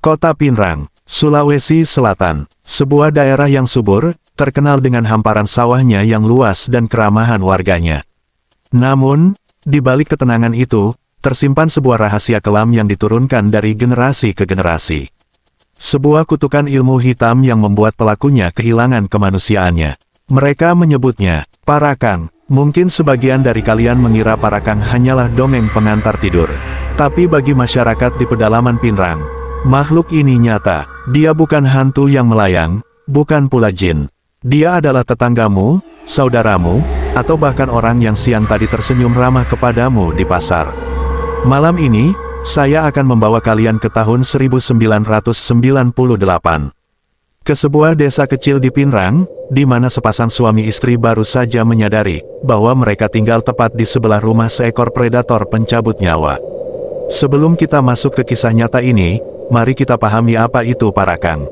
Kota Pinrang, Sulawesi Selatan, sebuah daerah yang subur, terkenal dengan hamparan sawahnya yang luas dan keramahan warganya. Namun, di balik ketenangan itu, tersimpan sebuah rahasia kelam yang diturunkan dari generasi ke generasi. Sebuah kutukan ilmu hitam yang membuat pelakunya kehilangan kemanusiaannya. Mereka menyebutnya Parakang. Mungkin sebagian dari kalian mengira Parakang hanyalah dongeng pengantar tidur. Tapi bagi masyarakat di pedalaman Pinrang, makhluk ini nyata. Dia bukan hantu yang melayang, bukan pula jin. Dia adalah tetanggamu, saudaramu, atau bahkan orang yang siang tadi tersenyum ramah kepadamu di pasar. Malam ini, saya akan membawa kalian ke tahun 1998. Ke sebuah desa kecil di Pinrang, di mana sepasang suami istri baru saja menyadari bahwa mereka tinggal tepat di sebelah rumah seekor predator pencabut nyawa. Sebelum kita masuk ke kisah nyata ini, mari kita pahami apa itu Parakang.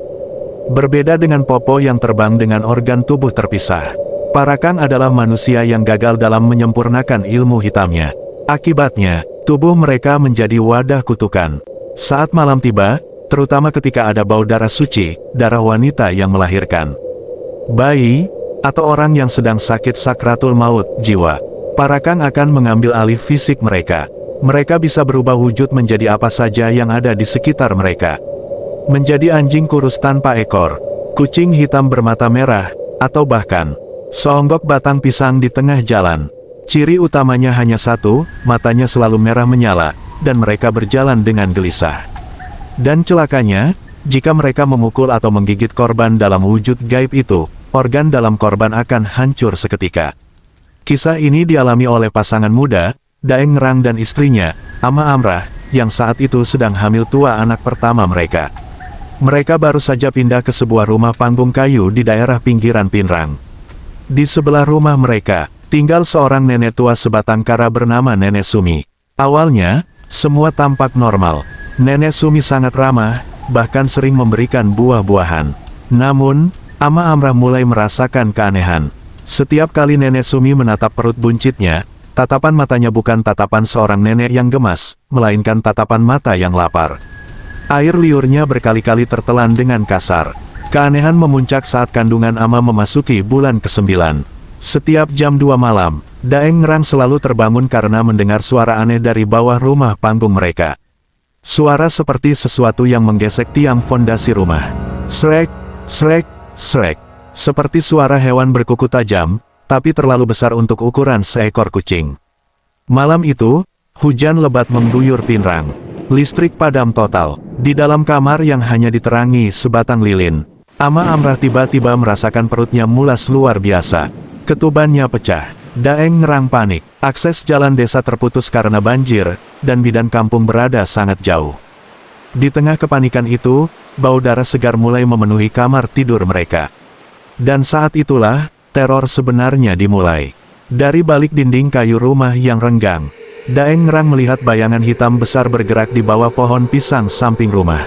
Berbeda dengan Popo yang terbang dengan organ tubuh terpisah, Parakang adalah manusia yang gagal dalam menyempurnakan ilmu hitamnya. Akibatnya, tubuh mereka menjadi wadah kutukan. Saat malam tiba, terutama ketika ada bau darah suci, darah wanita yang melahirkan bayi, atau orang yang sedang sakit sakratul maut jiwa, Parakang akan mengambil alih fisik mereka. Mereka bisa berubah wujud menjadi apa saja yang ada di sekitar mereka. Menjadi anjing kurus tanpa ekor, kucing hitam bermata merah, atau bahkan seonggok batang pisang di tengah jalan. Ciri utamanya hanya satu, matanya selalu merah menyala, dan mereka berjalan dengan gelisah. Dan celakanya, jika mereka memukul atau menggigit korban dalam wujud gaib itu, organ dalam korban akan hancur seketika. Kisah ini dialami oleh pasangan muda, Daeng Ngerang dan istrinya, Ama Amrah, yang saat itu sedang hamil tua anak pertama mereka. Mereka baru saja pindah ke sebuah rumah panggung kayu di daerah pinggiran Pinrang. Di sebelah rumah mereka, tinggal seorang nenek tua sebatang kara bernama Nenek Sumi. Awalnya, semua tampak normal. Nenek Sumi sangat ramah, bahkan sering memberikan buah-buahan. Namun, Ama Amrah mulai merasakan keanehan. Setiap kali Nenek Sumi menatap perut buncitnya, tatapan matanya bukan tatapan seorang nenek yang gemas, melainkan tatapan mata yang lapar. Air liurnya berkali-kali tertelan dengan kasar. Keanehan memuncak saat kandungan Ama memasuki bulan ke-9. Setiap jam 2 malam, Daeng Ngerang selalu terbangun karena mendengar suara aneh dari bawah rumah panggung mereka. Suara seperti sesuatu yang menggesek tiang fondasi rumah. Srek, srek, srek. Seperti suara hewan berkuku tajam, tapi terlalu besar untuk ukuran seekor kucing. Malam itu, hujan lebat mengguyur Pinrang. Listrik padam total. Di dalam kamar yang hanya diterangi sebatang lilin, Ama Amrah tiba-tiba merasakan perutnya mulas luar biasa. Ketubannya pecah. Daeng Ngerang panik. Akses jalan desa terputus karena banjir, dan bidan kampung berada sangat jauh. Di tengah kepanikan itu, bau darah segar mulai memenuhi kamar tidur mereka. Dan saat itulah, teror sebenarnya dimulai. Dari balik dinding kayu rumah yang renggang, Daeng Ngerang melihat bayangan hitam besar bergerak di bawah pohon pisang samping rumah.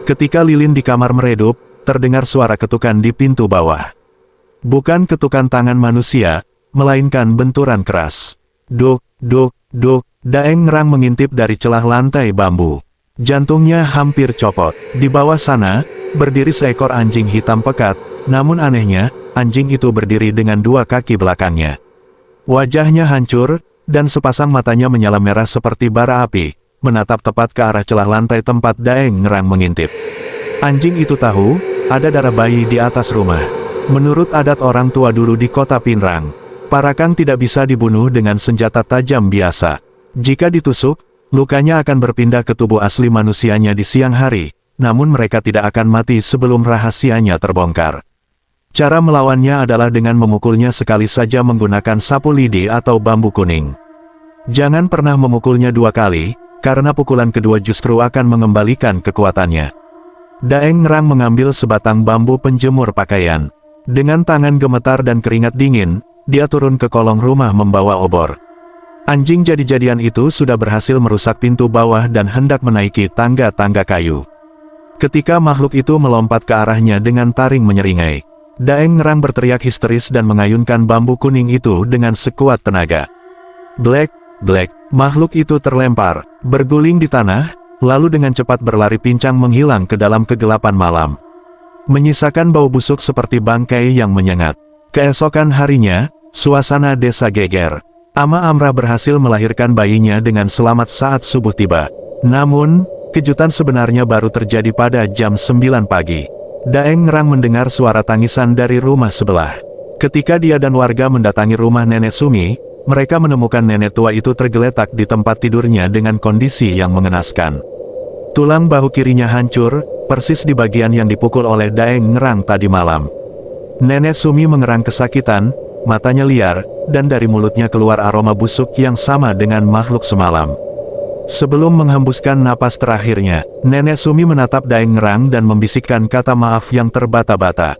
Ketika lilin di kamar meredup, terdengar suara ketukan di pintu bawah. Bukan ketukan tangan manusia, melainkan benturan keras. Duk, duk, duk. Daeng Ngerang mengintip dari celah lantai bambu. Jantungnya hampir copot. Di bawah sana, berdiri seekor anjing hitam pekat, namun anehnya, anjing itu berdiri dengan dua kaki belakangnya. Wajahnya hancur, dan sepasang matanya menyala merah seperti bara api, menatap tepat ke arah celah lantai tempat Daeng Ngerang mengintip. Anjing itu tahu, ada darah bayi di atas rumah. Menurut adat orang tua dulu di kota Pinrang, Parakang tidak bisa dibunuh dengan senjata tajam biasa. Jika ditusuk, lukanya akan berpindah ke tubuh asli manusianya di siang hari, namun mereka tidak akan mati sebelum rahasianya terbongkar. Cara melawannya adalah dengan memukulnya sekali saja menggunakan sapu lidi atau bambu kuning. Jangan pernah memukulnya 2 kali, karena pukulan kedua justru akan mengembalikan kekuatannya. Daeng Ngerang mengambil sebatang bambu penjemur pakaian. Dengan tangan gemetar dan keringat dingin, dia turun ke kolong rumah membawa obor. Anjing jadi-jadian itu sudah berhasil merusak pintu bawah dan hendak menaiki tangga-tangga kayu. Ketika makhluk itu melompat ke arahnya dengan taring menyeringai, Daeng Ngerang berteriak histeris dan mengayunkan bambu kuning itu dengan sekuat tenaga. Black, black, makhluk itu terlempar, berguling di tanah, lalu dengan cepat berlari pincang menghilang ke dalam kegelapan malam. Menyisakan bau busuk seperti bangkai yang menyengat. Keesokan harinya, suasana desa geger. Ama Amrah berhasil melahirkan bayinya dengan selamat saat subuh tiba. Namun, kejutan sebenarnya baru terjadi pada jam 9 pagi. Daeng Ngerang mendengar suara tangisan dari rumah sebelah. Ketika dia dan warga mendatangi rumah Nenek Sumi, mereka menemukan nenek tua itu tergeletak di tempat tidurnya dengan kondisi yang mengenaskan. Tulang bahu kirinya hancur, persis di bagian yang dipukul oleh Daeng Ngerang tadi malam. Nenek Sumi mengerang kesakitan, matanya liar, dan dari mulutnya keluar aroma busuk yang sama dengan makhluk semalam. Sebelum menghembuskan napas terakhirnya, Nenek Sumi menatap Daeng Ngerang dan membisikkan kata maaf yang terbata-bata.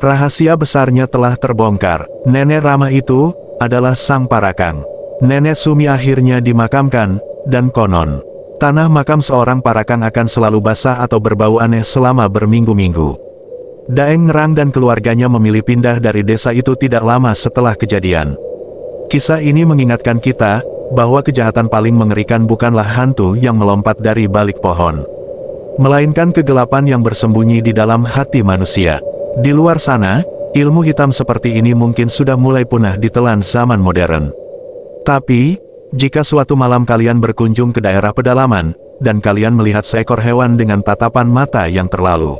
Rahasia besarnya telah terbongkar. Nenek ramah itu adalah sang parakang. Nenek Sumi akhirnya dimakamkan, dan konon, tanah makam seorang parakang akan selalu basah atau berbau aneh selama berminggu-minggu. Daeng Ngerang dan keluarganya memilih pindah dari desa itu tidak lama setelah kejadian. Kisah ini mengingatkan kita, bahwa kejahatan paling mengerikan bukanlah hantu yang melompat dari balik pohon, melainkan kegelapan yang bersembunyi di dalam hati manusia. Di luar sana, ilmu hitam seperti ini mungkin sudah mulai punah ditelan zaman modern. Tapi, jika suatu malam kalian berkunjung ke daerah pedalaman, dan kalian melihat seekor hewan dengan tatapan mata yang terlalu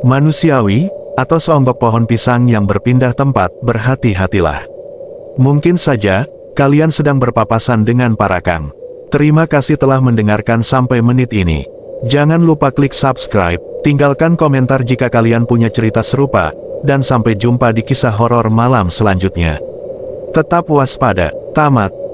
manusiawi, atau seonggok pohon pisang yang berpindah tempat, berhati-hatilah. Mungkin saja, kalian sedang berpapasan dengan parakang. Terima kasih telah mendengarkan sampai menit ini. Jangan lupa klik subscribe, tinggalkan komentar jika kalian punya cerita serupa, dan sampai jumpa di kisah horor malam selanjutnya. Tetap waspada. Tamat.